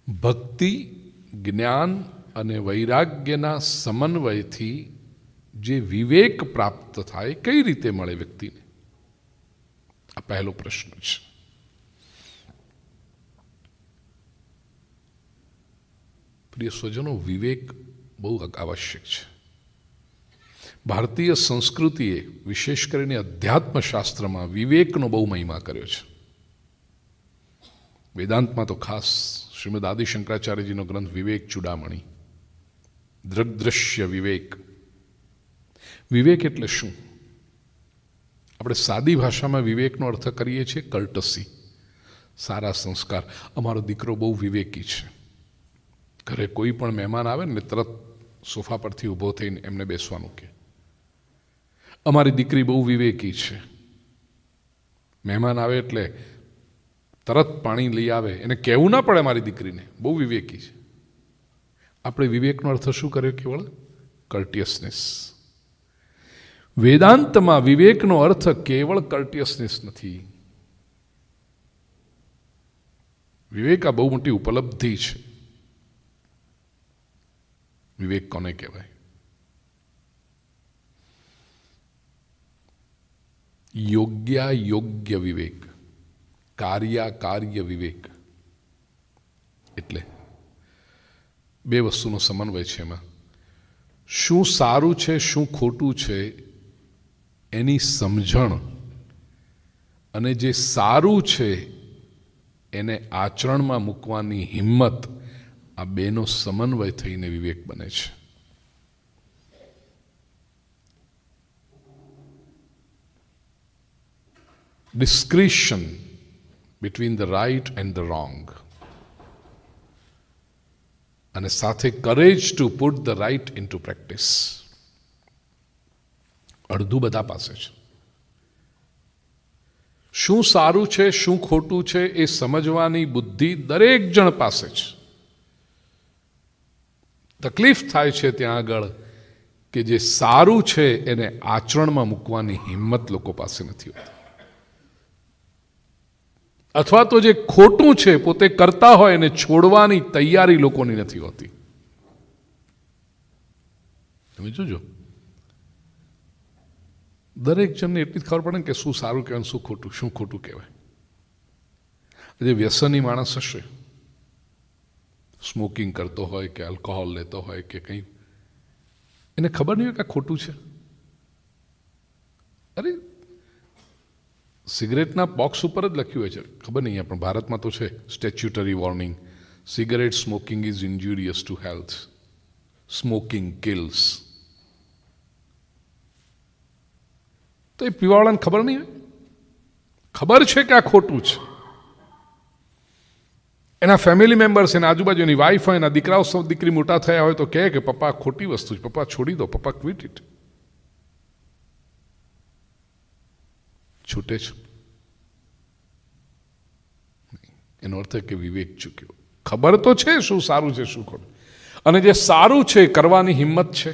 ભક્તિ, જ્ઞાન અને વૈરાગ્યના સમન્વયથી જે વિવેક પ્રાપ્ત થાય કઈ રીતે મળે વ્યક્તિને? આ પહેલો પ્રશ્ન છે. પ્રિય સ્વજનો, વિવેક બહુ આવશ્યક છે. ભારતીય સંસ્કૃતિએ વિશેષ કરીને અધ્યાત્મશાસ્ત્રમાં વિવેકનો બહુ મહિમા કર્યો છે. વેદાંતમાં તો ખાસ શ્રીમદ આદિ શંકરાચાર્યજીનો ગ્રંથ વિવેક ચૂડામણી, દૃગ્દૃશ્ય વિવેક. વિવેક એટલે શું? આપણે સાદી ભાષામાં વિવેકનો અર્થ કરીએ છીએ કર્ટસી, સારા સંસ્કાર. અમારો દીકરો બહુ વિવેકી છે. ઘરે કોઈ પણ મહેમાન આવે ને તરત સોફા પરથી ઊભો થઈને એમને બેસવાનું કહે. અમારી દીકરી બહુ વિવેકી છે. મહેમાન આવે એટલે તરત પાણી લઈ આવે, એને કહેવું ના પડે મારી દીકરીને, બહુ વિવેકી છે. આપણે વિવેકનો અર્થ શું કર્યો? કેવળ કર્ટિયસનેસ. વેદાંતમાં વિવેકનો અર્થ કેવળ કર્ટિયસનેસ નથી. વિવેક આ બહુ મોટી ઉપલબ્ધિ છે. વિવેક કોને કહેવાય? યોગ્ય વિવેક, કાર્ય વિવેક. એટલે બે વસ્તુનો સમન્વય છે. એમાં શું સારું છે, શું ખોટું છે એની સમજણ, અને જે સારું છે એને આચરણમાં મૂકવાની હિંમત, આ બેનો સમન્વય થઈને વિવેક બને છે. Discretion between the right and the wrong, અને સાથે courage to put the right into practice. અડધું બધા પાસે છે. શું સારું છે, શું ખોટું છે એ સમજવાની બુદ્ધિ દરેક જણ પાસે છે. તકલીફ થાય છે ત્યાં આગળ કે જે સારું છે એને આચરણમાં મૂકવાની હિંમત લોકો પાસે નથી હોતી, અથવા તો જે ખોટું છે પોતે કરતા હોય એને છોડવાની તૈયારી લોકોની નથી હોતી. તમે જોજો, દરેક જણને એટલી જ ખબર પડે કે શું સારું કહેવાય, શું ખોટું કહેવાય. જે વ્યસની માણસ હશે, સ્મોકિંગ કરતો હોય કે આલ્કોહોલ લેતો હોય કે કંઈ, એને ખબર નહીં હોય કે આ ખોટું છે. અરે સિગરેટના બોક્સ ઉપર જ લખ્યું હોય છે, ખબર નહીં પણ ભારતમાં તો છે statutory warning, cigarette smoking is injurious to health, smoking kills. તો એ પીવાવાળાને ખબર નહીં હોય, ખબર છે કે આ ખોટું છે. એના ફેમિલી મેમ્બર્સ, એના આજુબાજુની વાઈફ હોય, એના દીકરાઓ સૌ દીકરી મોટા થયા હોય તો કહે કે પપ્પા ખોટી વસ્તુ છે, પપ્પા છોડી દો, પપ્પા ક્વિટ ઇટ. છૂટે છે? એનો અર્થ કે વિવેક ચૂક્યો. ખબર તો છે શું સારું છે શું ખોટું, અને જે સારું છે કરવાની હિંમત છે.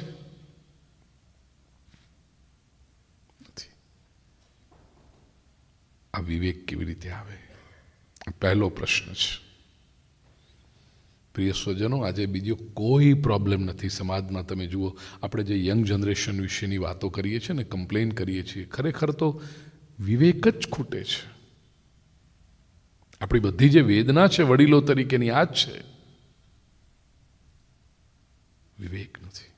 આ વિવેક કેવી રીતે આવે? પહેલો પ્રશ્ન છે. પ્રિય સ્વજનો, આજે બીજો કોઈ પ્રોબ્લેમ નથી સમાજમાં. તમે જુઓ, આપણે જે યંગ જનરેશન વિશેની વાતો કરીએ છીએ ને, કમ્પ્લેન કરીએ છીએ, ખરેખર તો વિવેક જ ખૂટે છે. આપણી બધી જે વેદના છે વડીલો તરીકેની આ જ છે, વિવેક નથી.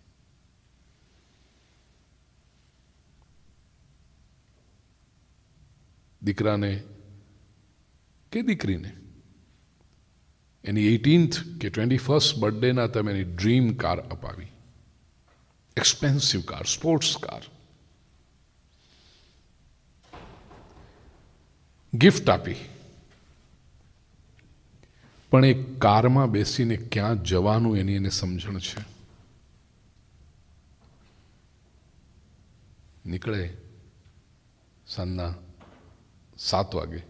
દીકરાને કે દીકરીને એની 18th કે 21st બર્થડેના તમે એની ડ્રીમ કાર અપાવી, expensive car, sports car gift આપી, પણ એ કારમાં બેસીને ક્યાં જવાનું એની એને સમજણ છે? નીકળે સાંજના 7 વાગે,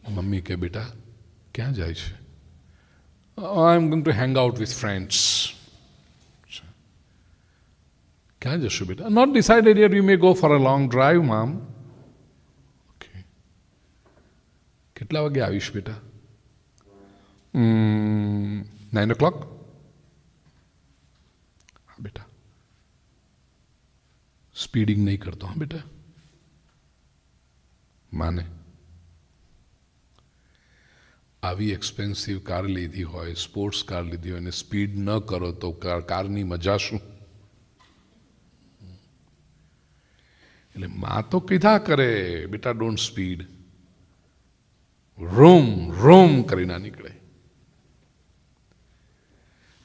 મમ્મી કે બેટા ક્યાં જાય છે? I am going to hang out with friends. ક્યાં જશો બેટા? Not decided yet, we may go for a long drive mom. Okay. કેટલા વાગે આવીશ બેટા? 9 o'clock? હા બેટા, સ્પીડિંગ નહીં કરતો. હા બેટા, માને આવી એક્સપેન્સિવ કાર લીધી હોય, સ્પોર્ટ્સ કાર લીધી હોય અને સ્પીડ ન કરો તો કારની મજા શું? એટલે માં તો કીધા કરે, બેટા ડોન્ટ સ્પીડ, રોમ રોમ કરી ના નીકળે.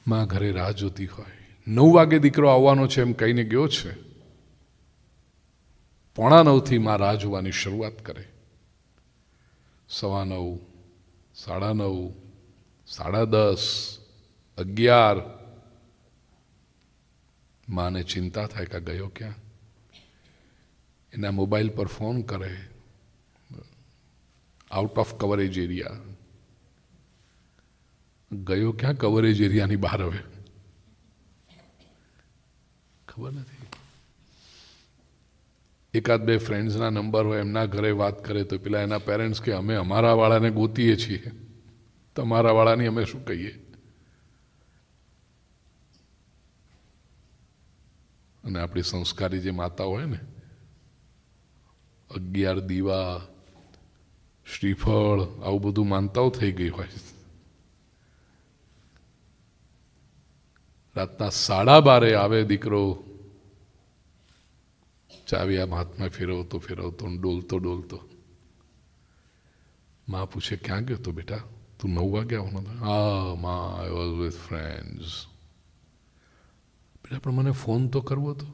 માં ઘરે રાહ જોતી હોય, 9 વાગે દીકરો આવવાનો છે એમ કહીને ગયો છે, 8:45 માં રાહ જોવાની શરૂઆત કરે. 9:15, 9:30, 10:30, 11. માને ચિંતા થાય કે ગયો ક્યાં. એના મોબાઈલ પર ફોન કરે, આઉટ ઓફ કવરેજ એરિયા. ગયો ક્યાં કવરેજ એરિયાની બહાર? હવે ખબર નથી. એકાદ બે ફ્રેન્ડ્સના નંબર હોય, એમના ઘરે વાત કરે તો પેલા એના પેરેન્ટ્સ કે અમે અમારા વાળાને ગોતીએ છીએ, તમારા વાળાની અમે શું કહીએ. અને આપણી સંસ્કારી જે માતા હોય ને, 11 દીવા, શ્રીફળ, આવું બધું માનતાઓ થઈ ગઈ હોય. રાતના 12:30 આવે દીકરો, ચાવી આમ હાથમાં ફેરવતો ફેરવતો, ડોલતો ડોલતો. માં પૂછે ક્યાં ગયો તો બેટા, તું 9 વાગે આવવાનો? હા માં, આઈ વોઝ વિથ ફ્રેન્ડ્સ. બેટા પણ મને ફોન તો કરવો હતો.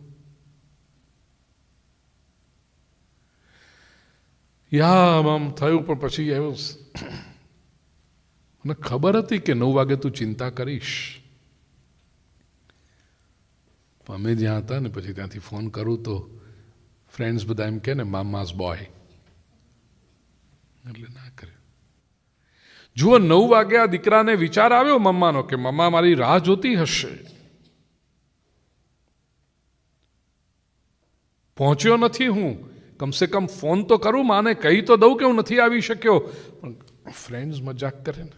યા આમ થયું, પણ પછી આવ્યો. મને ખબર હતી કે 9 વાગે તું ચિંતા કરીશ. અમે જ્યાં હતા ને પછી ત્યાંથી ફોન કરું તો ફ્રેન્ડ્સ બધા એમ કે ને મામાસ બોય, એટલે ના કર્યું. જુઓ, 9 વાગે આ દીકરાને વિચાર આવ્યો મમ્માનો કે મમ્મા મારી રાહ જોતી હશે. પહોંચ્યો નથી હું, કમસે કમ ફોન તો કરું, માને કહી તો દઉં કે હું નથી આવી શક્યો. પણ ફ્રેન્ડ્સ મજાક કરે ને.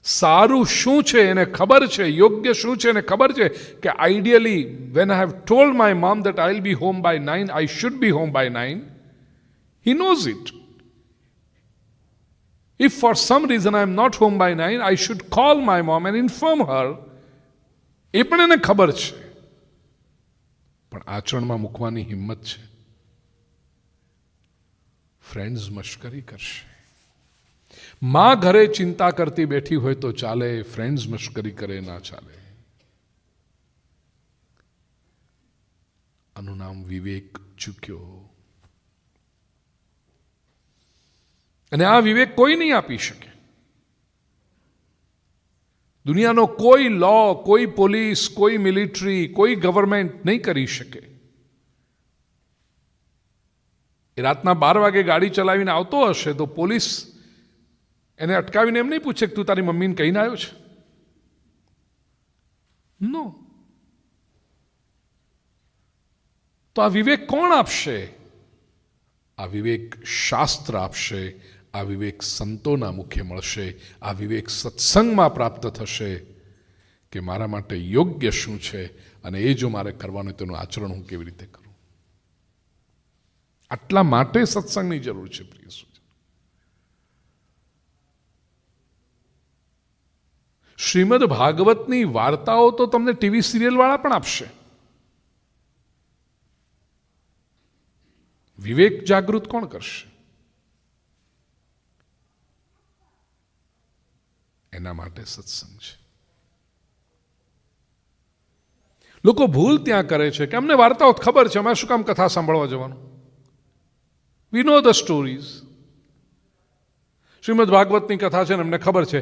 સારું શું છે એને ખબર છે, યોગ્ય શું છે એને ખબર છે કે ideally when I have told my mom that I will be home by 9, I should be home by 9. He knows it. If for some reason I am not home by 9, I should call my mom and inform her. એ પણ એને ખબર છે, પણ આચરણમાં મૂકવાની હિંમત છે. Friends મશ્કરી કરશે. માં ઘરે ચિંતા કરતી બેઠી હોય તો ચાલે, ફ્રેન્ડ્સ મશ્કરી કરે ના ચાલે. આનું નામ વિવેક ચૂક્યો. અને આ વિવેક કોઈ નહીં આપી શકે. દુનિયાનો કોઈ લો, કોઈ પોલીસ, કોઈ મિલિટરી, કોઈ ગવર્મેન્ટ નહીં કરી શકે. એ રાતના 12 વાગે ગાડી ચલાવીને આવતો હશે તો પોલીસ એને અટકાવીને એમ નહીં પૂછે કે તું તારી મમ્મીને કહીને આવ્યો છે. નો. તો આ વિવેક કોણ આપશે? આ વિવેક શાસ્ત્ર આપશે. આ વિવેક સંતોના મુખે મળશે. આ વિવેક સત્સંગમાં પ્રાપ્ત થશે કે મારા માટે યોગ્ય શું છે અને એ જો મારે કરવાનું તેનું આચરણ હું કેવી રીતે કરું. આટલા માટે સત્સંગની જરૂર છે પ્રિય સૂચન. શ્રીમદ ભાગવતની વાર્તાઓ તો તમને ટીવી સિરિયલ વાળા પણ આપશે. વિવેક જાગૃત કોણ કરશે? એના માટે સત્સંગ છે. લોકો ભૂલ ત્યાં કરે છે કે અમને વાર્તાઓ ખબર છે, અમે શું કામ કથા સાંભળવા જવાનું? વી નો ધ સ્ટોરીઝ. શ્રીમદ ભાગવતની કથા છે ને અમને ખબર છે,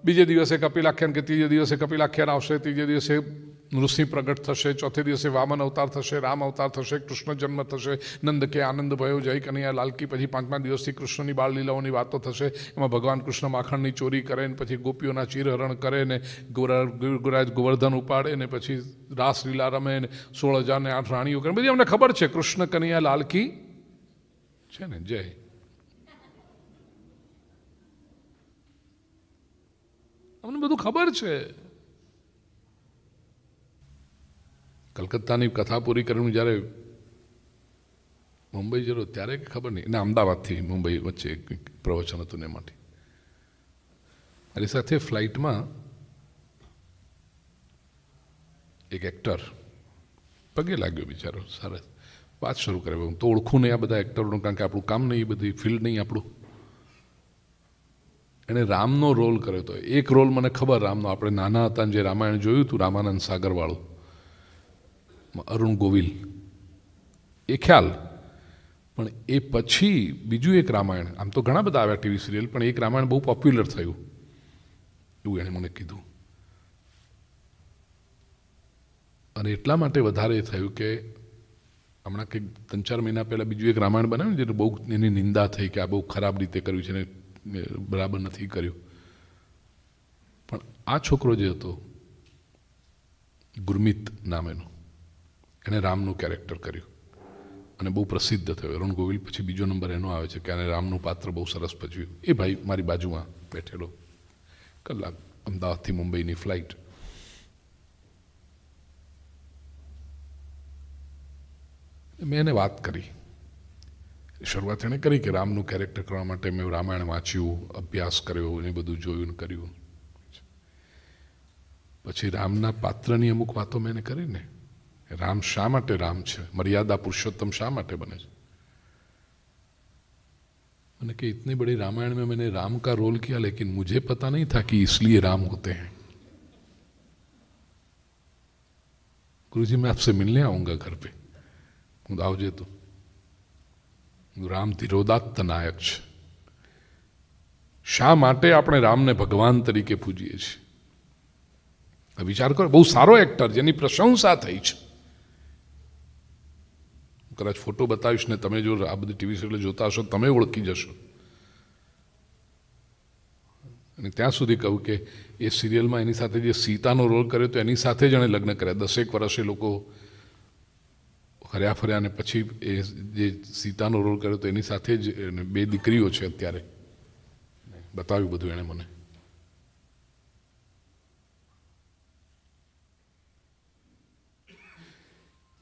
બીજે દિવસે કપિલાખ્યાન કે ત્રીજે દિવસે કપિલાખ્યાન આવશે, ત્રીજે દિવસે નૃસિંહ પ્રગટ થશે, ચોથે દિવસે વામન અવતાર થશે, રામ અવતાર થશે, કૃષ્ણ જન્મ થશે, નંદ કે આનંદ ભયો જય કનૈયા લાલકી. પછી 5મા દિવસથી કૃષ્ણની બાળ લીલાઓની વાતો થશે. એમાં ભગવાન કૃષ્ણ માખણની ચોરી કરે ને પછી ગોપીઓના ચીરહરણ કરે ને ગુરાજ ગોવર્ધન ઉપાડે ને પછી રાસલીલા રમે ને 16,008 રાણીઓ કરે. બધી અમને ખબર છે. કૃષ્ણ કનૈયા લાલકી છે ને જય. અમને બધું ખબર છે. કલકત્તાની કથા પૂરી કરીને જ્યારે મુંબઈ જરો ત્યારે ખબર નહીં, અને અમદાવાદથી મુંબઈ વચ્ચે એક પ્રવચન હતું ને માટે મારી સાથે ફ્લાઇટમાં એક એક્ટર પગે લાગ્યો બિચારો, સરસ વાત શરૂ કરે. હું તો ઓળખું નહીં આ બધા એક્ટરોનું, કારણ કે આપણું કામ નહીં, એ બધી ફિલ્ડ નહીં આપણું. એણે રામનો રોલ કર્યો હતો. એક રોલ મને ખબર રામનો, આપણે નાના હતા જે રામાયણ જોયું હતું, રામાનંદ સાગરવાળું, અરુણ ગોવિલ, એ ખ્યાલ. પણ એ પછી બીજું એક રામાયણ, આમ તો ઘણા બધા આવ્યા ટીવી સિરિયલ, પણ એક રામાયણ બહુ પોપ્યુલર થયું એવું એણે મને કીધું. અને એટલા માટે વધારે થયું કે હમણાં કંઈક 3-4 મહિના પહેલાં બીજું એક રામાયણ બનાવ્યું જેને બહુ એની નિંદા થઈ કે આ બહુ ખરાબ રીતે કર્યું છે ને બરાબર નથી કર્યું. પણ આ છોકરો જે હતો ગુરમીત નામેનો, એણે રામનું કેરેક્ટર કર્યું અને બહુ પ્રસિદ્ધ થયો. અરુણ ગોવિલ પછી બીજો નંબર એનો આવે છે કે આને રામનું પાત્ર બહુ સરસ ભજવ્યું. એ ભાઈ મારી બાજુમાં બેઠેલો, કલાક અમદાવાદથી મુંબઈની ફ્લાઇટ. મેં એને વાત કરી, શરૂઆત એણે કરી કે રામનું કેરેક્ટર કરવા માટે મેં રામાયણ વાંચ્યું, અભ્યાસ કર્યો, એ બધું જોયું ને કર્યું. પછી રામના પાત્રની અમુક વાતો મેં એને કરીને, રામ શા માટે રામ છે, મર્યાદા પુરુષોત્તમ શા માટે બને છે. मैंने कि इतनी बड़ी रामायण में मैंने राम का रोल किया, लेकिन मुझे पता नहीं था कि इसलिए राम होते हैं. गुरुजी मैं आपसे मिलने आऊंगा घर पे. હું આવજે તો. રામ ધીરોદાત્ત નાયક છે. શા માટે આપણે રામને ભગવાન તરીકે પૂજીએ છીએ? વિચાર કરો, બહુ સારો એક્ટર જેની પ્રશંસા થઈ છે. કદાચ ફોટો બતાવીશ ને તમે જો આ બધી ટીવી સિરિયલ જોતા હશો તમે ઓળખી જશો. અને ત્યાં સુધી કહું કે એ સિરિયલમાં એની સાથે જે સીતાનો રોલ કર્યો તો એની સાથે જ એણે લગ્ન કર્યા. 10 વર્ષે લોકો હર્યા ફર્યા, અને પછી એ જે સીતાનો રોલ કર્યો તો એની સાથે જ 2 દીકરીઓ છે અત્યારે. બતાવ્યું બધું એણે મને.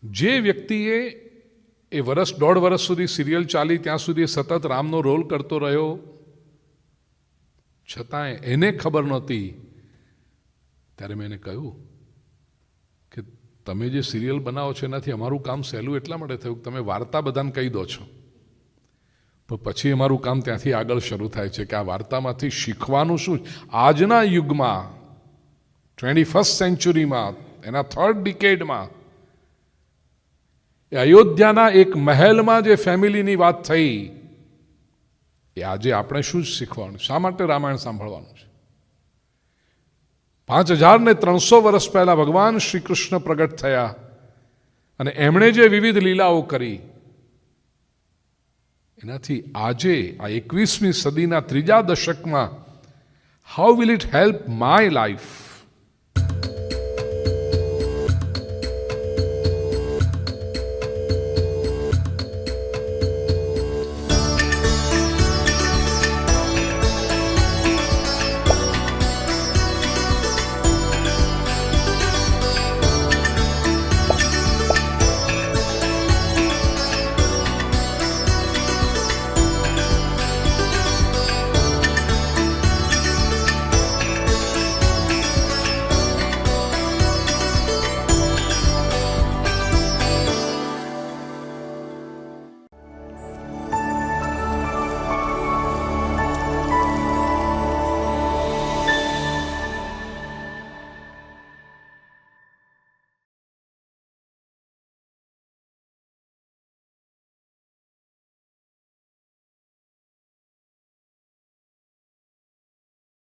જે વ્યક્તિએ એ 1.5 વર્ષ સુધી સિરિયલ ચાલી ત્યાં સુધી સતત રામનો રોલ કરતો રહ્યો, છતાંય એને ખબર નહોતી, ત્યારે મેં એને કહ્યું કે તમે જે સિરિયલ બનાવો છો એનાથી અમારું કામ સહેલું એટલા માટે થયું કે તમે વાર્તા બધાને કહી દો છો, પણ પછી અમારું કામ ત્યાંથી આગળ શરૂ થાય છે કે આ વાર્તામાંથી શીખવાનું શું. આજના યુગમાં 21st સેન્ચુરીમાં એના 3rd ડિકેડમાં એ અયોધ્યાના એક મહેલમાં જે ફેમિલીની વાત થઈ, એ આજે આપણે શું શીખવાનું, શા માટે રામાયણ સાંભળવાનું છે. 5300 વર્ષ પહેલા ભગવાન શ્રી કૃષ્ણ પ્રગટ થયા અને એમણે જે વિવિધ લીલાઓ કરી, એનાથી આજે આ 21મી સદીના 3જા દશકમાં how will it help my life?